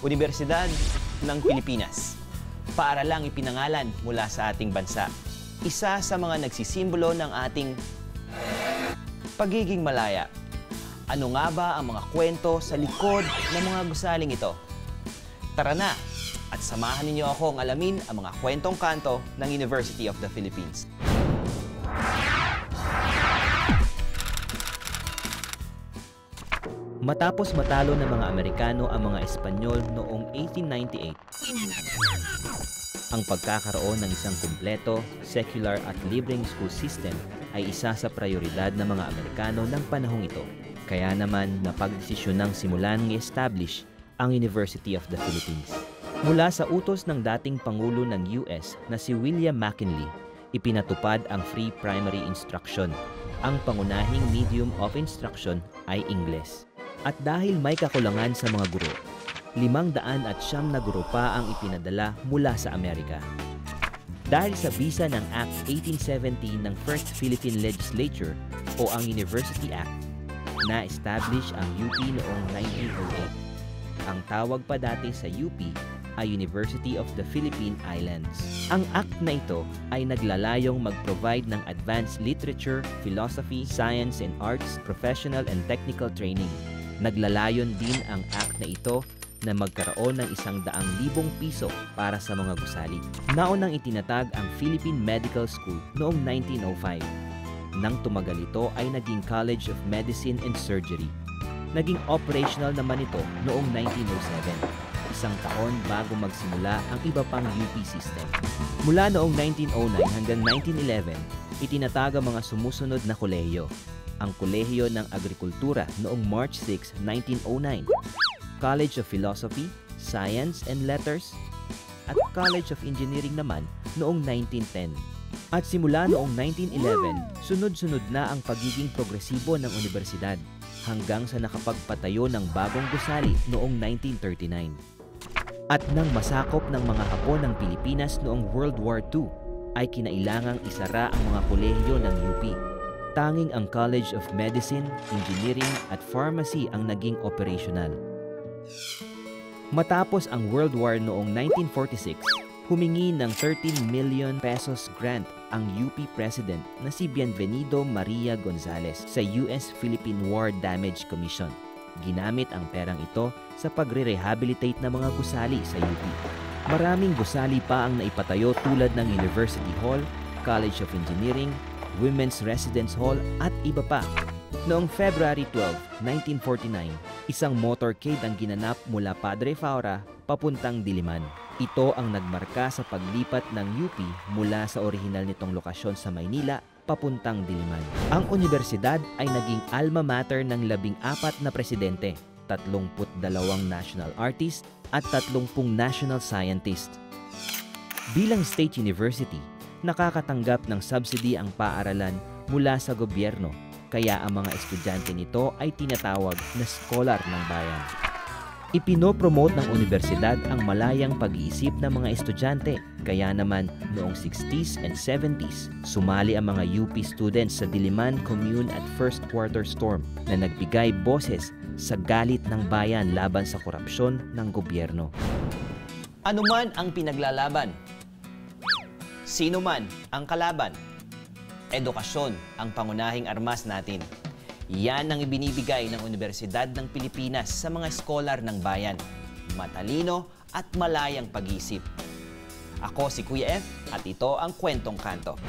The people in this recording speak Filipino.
Universidad ng Pilipinas. Paaralang ipinangalan mula sa ating bansa. Isa sa mga nagsisimbolo ng ating pagiging malaya. Ano nga ba ang mga kwento sa likod ng mga gusaling ito? Tara na at samahan ninyo akong alamin ang mga kwentong kanto ng University of the Philippines. Matapos matalo ng mga Amerikano ang mga Espanyol noong 1898, ang pagkakaroon ng isang kumpleto, secular at libreng school system ay isa sa prioridad ng mga Amerikano ng panahong ito. Kaya naman napagdesisyon ng simulan i-establish ang University of the Philippines. Mula sa utos ng dating Pangulo ng US na si William McKinley, ipinatupad ang free primary instruction. Ang pangunahing medium of instruction ay Ingles. At dahil may kakulangan sa mga guro, 500 at siyam na guro pa ang ipinadala mula sa Amerika. Dahil sa bisa ng Act 1870 ng First Philippine Legislature o ang University Act, na-establish ang UP noong 1908. Ang tawag pa dati sa UP ay University of the Philippine Islands. Ang act na ito ay naglalayong mag-provide ng advanced literature, philosophy, science and arts, professional and technical training. Naglalayon din ang act na ito na magkaroon ng 100,000 piso para sa mga gusali. Naunang itinatag ang Philippine Medical School noong 1905. Nang tumagal ito ay naging College of Medicine and Surgery. Naging operational naman ito noong 1907. Isang taon bago magsimula ang iba pang UP system. Mula noong 1909 hanggang 1911, itinatag ang mga sumusunod na kolehiyo. Ang Kolehiyo ng Agrikultura noong March 6, 1909, College of Philosophy, Science and Letters, at College of Engineering naman noong 1910. At simula noong 1911, sunod-sunod na ang pagiging progresibo ng universidad hanggang sa nakapagpatayo ng bagong gusali noong 1939. At nang masakop ng mga Hapon ng Pilipinas noong World War II, ay kinailangang isara ang mga kolehiyo ng UP. Tanging ang College of Medicine, Engineering at Pharmacy ang naging operational. Matapos ang World War noong 1946, humingi ng 13 million pesos grant ang UP President na si Bienvenido Maria Gonzales sa US-Philippine War Damage Commission. Ginamit ang perang ito sa pagre-rehabilitate ng mga gusali sa UP. Maraming gusali pa ang naipatayo tulad ng University Hall, College of Engineering, Women's Residence Hall at iba pa. Noong February 12, 1949, isang motorcade ang ginanap mula Padre Faura papuntang Diliman. Ito ang nagmarka sa paglipat ng UP mula sa orihinal nitong lokasyon sa Maynila papuntang Diliman. Ang universidad ay naging alma mater ng 14 na presidente, 32 national artist at 30 national scientist. Bilang state university, nakakatanggap ng subsidy ang paaralan mula sa gobyerno, kaya ang mga estudyante nito ay tinatawag na scholar ng bayan. Ipinopromote ng universidad ang malayang pag-iisip ng mga estudyante, kaya naman noong 60s and 70s, sumali ang mga UP students sa Diliman Commune at First Quarter Storm na nagbigay boses sa galit ng bayan laban sa korupsyon ng gobyerno. Ano man ang pinaglalaban, sino man ang kalaban, edukasyon ang pangunahing armas natin. Yan ang ibinibigay ng Universidad ng Pilipinas sa mga scholar ng bayan. Matalino at malayang pag-iisip. Ako si Kuya F at ito ang Kwentong Kanto.